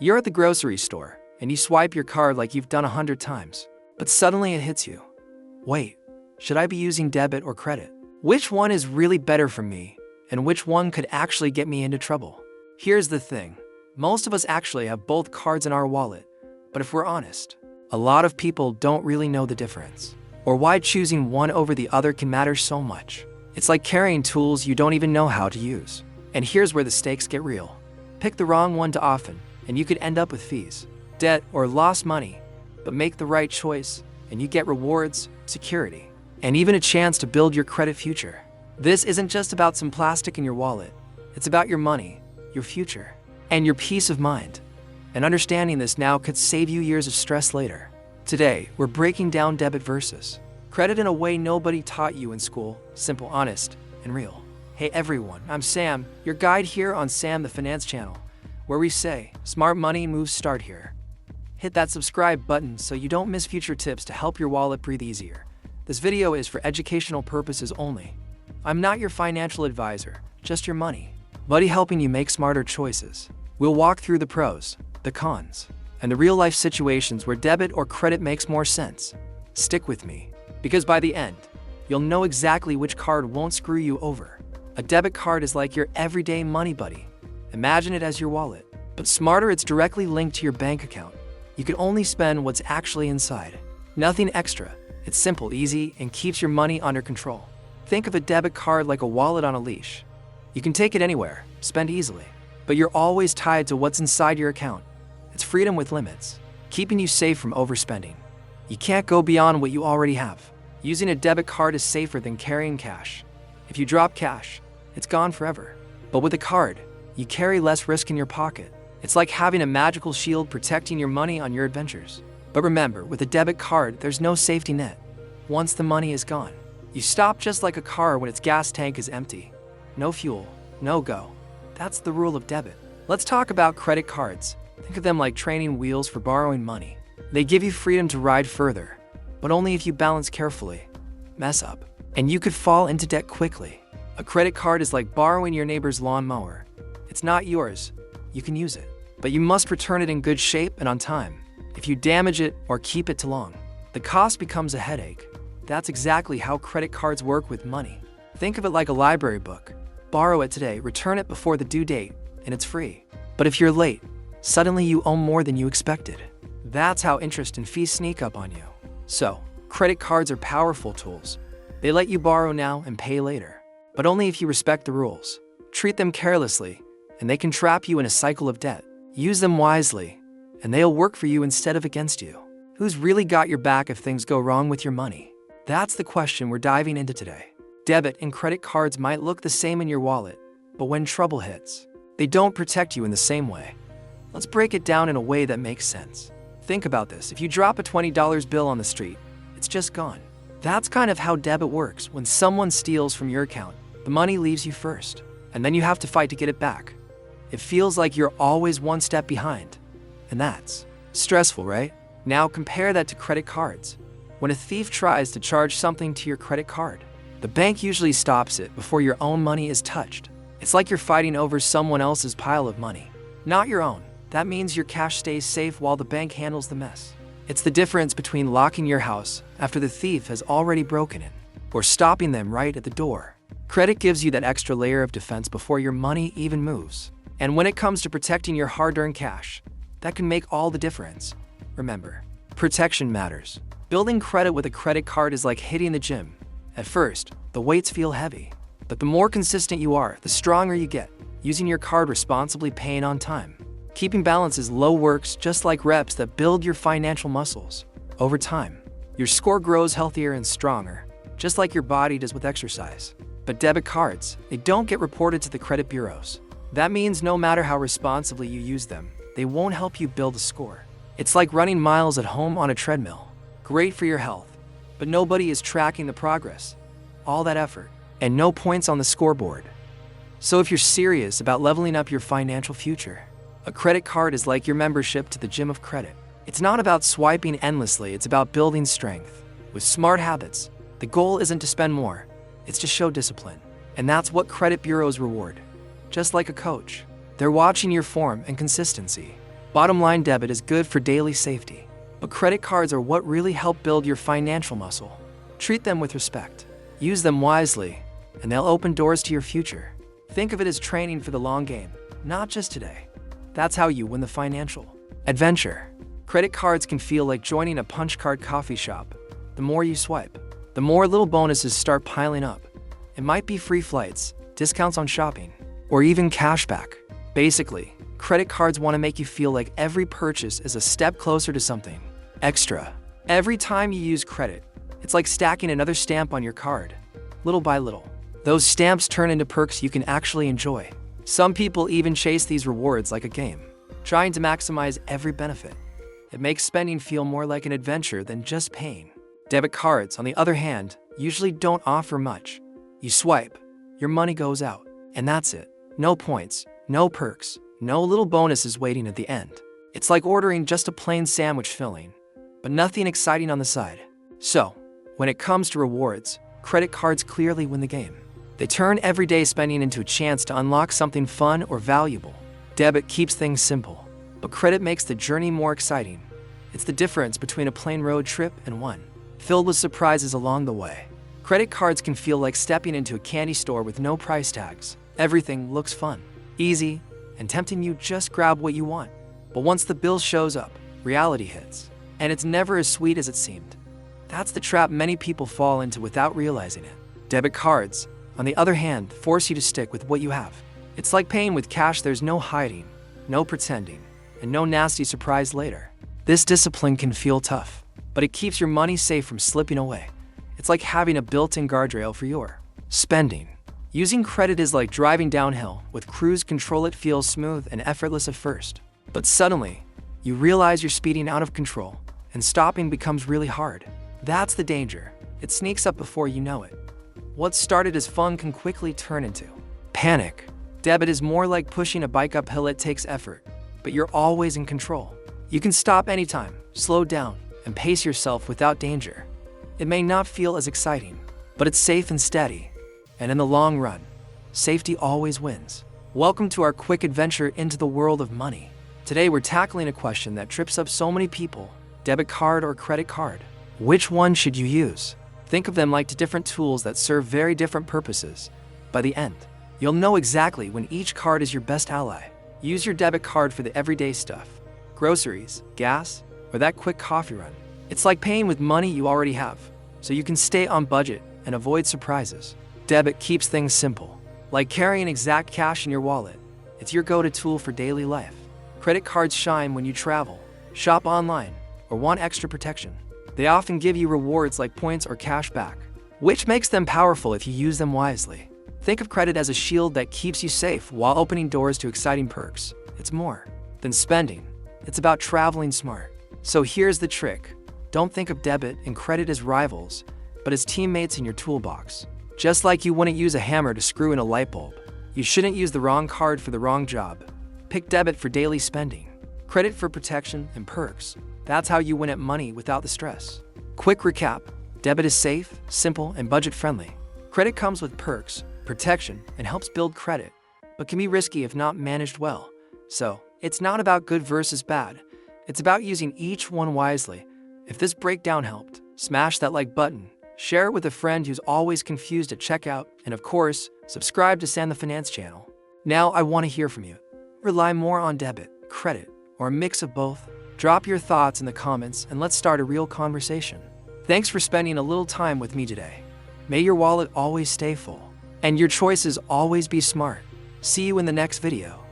You're at the grocery store, and you swipe your card like you've done 100 times. But suddenly it hits you. Wait, should I be using debit or credit? Which one is really better for me, and which one could actually get me into trouble? Here's the thing. Most of us actually have both cards in our wallet, but if we're honest, a lot of people don't really know the difference, or why choosing one over the other can matter so much. It's like carrying tools you don't even know how to use. And here's where the stakes get real. Pick the wrong one too often, and you could end up with fees, debt, or lost money. But make the right choice, and you get rewards, security, and even a chance to build your credit future. This isn't just about some plastic in your wallet. It's about your money, your future, and your peace of mind. And understanding this now could save you years of stress later. Today, we're breaking down debit versus credit in a way nobody taught you in school, simple, honest, and real. Hey everyone, I'm Sam, your guide here on Sam the Finance channel, where we say, smart money moves start here. Hit that subscribe button so you don't miss future tips to help your wallet breathe easier. This video is for educational purposes only. I'm not your financial advisor, just your money buddy helping you make smarter choices. We'll walk through the pros, the cons, and the real-life situations where debit or credit makes more sense. Stick with me, because by the end, you'll know exactly which card won't screw you over. A debit card is like your everyday money buddy. Imagine it as your wallet, but smarter, it's directly linked to your bank account. You can only spend what's actually inside. Nothing extra. It's simple, easy, and keeps your money under control. Think of a debit card like a wallet on a leash. You can take it anywhere, spend easily, but you're always tied to what's inside your account. It's freedom with limits, keeping you safe from overspending. You can't go beyond what you already have. Using a debit card is safer than carrying cash. If you drop cash, it's gone forever. But with a card, you carry less risk in your pocket. It's like having a magical shield protecting your money on your adventures. But remember, with a debit card, there's no safety net. Once the money is gone, you stop just like a car when its gas tank is empty. No fuel, no go. That's the rule of debit. Let's talk about credit cards. Think of them like training wheels for borrowing money. They give you freedom to ride further, but only if you balance carefully. Mess up, and you could fall into debt quickly. A credit card is like borrowing your neighbor's lawnmower. It's not yours. You can use it, but you must return it in good shape and on time. If you damage it or keep it too long, the cost becomes a headache. That's exactly how credit cards work with money. Think of it like a library book. Borrow it today, return it before the due date, and it's free. But if you're late, suddenly you owe more than you expected. That's how interest and fees sneak up on you. So, credit cards are powerful tools. They let you borrow now and pay later, but only if you respect the rules. Treat them carelessly, and they can trap you in a cycle of debt. Use them wisely, and they'll work for you instead of against you. Who's really got your back if things go wrong with your money? That's the question we're diving into today. Debit and credit cards might look the same in your wallet, but when trouble hits, they don't protect you in the same way. Let's break it down in a way that makes sense. Think about this. If you drop a $20 bill on the street, it's just gone. That's kind of how debit works. When someone steals from your account, the money leaves you first, and then you have to fight to get it back. It feels like you're always one step behind, and that's stressful, right? Now compare that to credit cards. When a thief tries to charge something to your credit card, the bank usually stops it before your own money is touched. It's like you're fighting over someone else's pile of money, not your own. That means your cash stays safe while the bank handles the mess. It's the difference between locking your house after the thief has already broken in, or stopping them right at the door. Credit gives you that extra layer of defense before your money even moves. And when it comes to protecting your hard-earned cash, that can make all the difference. Remember, protection matters. Building credit with a credit card is like hitting the gym. At first, the weights feel heavy, but the more consistent you are, the stronger you get. Using your card responsibly, paying on time, keeping balances low works just like reps that build your financial muscles. Over time, your score grows healthier and stronger, just like your body does with exercise. But debit cards, they don't get reported to the credit bureaus. That means no matter how responsibly you use them, they won't help you build a score. It's like running miles at home on a treadmill. Great for your health, but nobody is tracking the progress. All that effort, and no points on the scoreboard. So if you're serious about leveling up your financial future, a credit card is like your membership to the gym of credit. It's not about swiping endlessly, it's about building strength. With smart habits, the goal isn't to spend more, it's to show discipline. And that's what credit bureaus reward. Just like a coach, they're watching your form and consistency. Bottom line, debit is good for daily safety, but credit cards are what really help build your financial muscle. Treat them with respect, use them wisely, and they'll open doors to your future. Think of it as training for the long game, not just today. That's how you win the financial adventure. Credit cards can feel like joining a punch card coffee shop. The more you swipe, the more little bonuses start piling up. It might be free flights, discounts on shopping, or even cashback. Basically, credit cards want to make you feel like every purchase is a step closer to something extra. Every time you use credit, it's like stacking another stamp on your card. Little by little, those stamps turn into perks you can actually enjoy. Some people even chase these rewards like a game, trying to maximize every benefit. It makes spending feel more like an adventure than just paying. Debit cards, on the other hand, usually don't offer much. You swipe, your money goes out, and that's it. No points, no perks, no little bonuses waiting at the end. It's like ordering just a plain sandwich filling, but nothing exciting on the side. So, when it comes to rewards, credit cards clearly win the game. They turn everyday spending into a chance to unlock something fun or valuable. Debit keeps things simple, but credit makes the journey more exciting. It's the difference between a plain road trip and one filled with surprises along the way. Credit cards can feel like stepping into a candy store with no price tags. Everything looks fun, easy, and tempting. You just grab what you want. But once the bill shows up, reality hits, and it's never as sweet as it seemed. That's the trap many people fall into without realizing it. Debit cards, on the other hand, force you to stick with what you have. It's like paying with cash. There's no hiding, no pretending, and no nasty surprise later. This discipline can feel tough, but it keeps your money safe from slipping away. It's like having a built-in guardrail for your spending. Using credit is like driving downhill. With cruise control, it feels smooth and effortless at first. But suddenly, you realize you're speeding out of control, and stopping becomes really hard. That's the danger. It sneaks up before you know it. What started as fun can quickly turn into panic. Debit is more like pushing a bike uphill. It takes effort, but you're always in control. You can stop anytime, slow down, and pace yourself without danger. It may not feel as exciting, but it's safe and steady. And in the long run, safety always wins. Welcome to our quick adventure into the world of money. Today we're tackling a question that trips up so many people: debit card or credit card? Which one should you use? Think of them like two different tools that serve very different purposes. By the end, you'll know exactly when each card is your best ally. Use your debit card for the everyday stuff: groceries, gas, or that quick coffee run. It's like paying with money you already have, so you can stay on budget and avoid surprises. Debit keeps things simple, like carrying exact cash in your wallet. It's your go-to tool for daily life. Credit cards shine when you travel, shop online, or want extra protection. They often give you rewards like points or cash back, which makes them powerful if you use them wisely. Think of credit as a shield that keeps you safe while opening doors to exciting perks. It's more than spending. It's about traveling smart. So here's the trick. Don't think of debit and credit as rivals, but as teammates in your toolbox. Just like you wouldn't use a hammer to screw in a light bulb, you shouldn't use the wrong card for the wrong job. Pick debit for daily spending, credit for protection and perks. That's how you win at money without the stress. Quick recap: debit is safe, simple, and budget-friendly. Credit comes with perks, protection, and helps build credit, but can be risky if not managed well. So, it's not about good versus bad. It's about using each one wisely. If this breakdown helped, smash that like button, share it with a friend who's always confused at checkout, and of course, subscribe to Sam the Finance channel. Now I want to hear from you. Rely more on debit, credit, or a mix of both? Drop your thoughts in the comments and let's start a real conversation. Thanks for spending a little time with me today. May your wallet always stay full, and your choices always be smart. See you in the next video.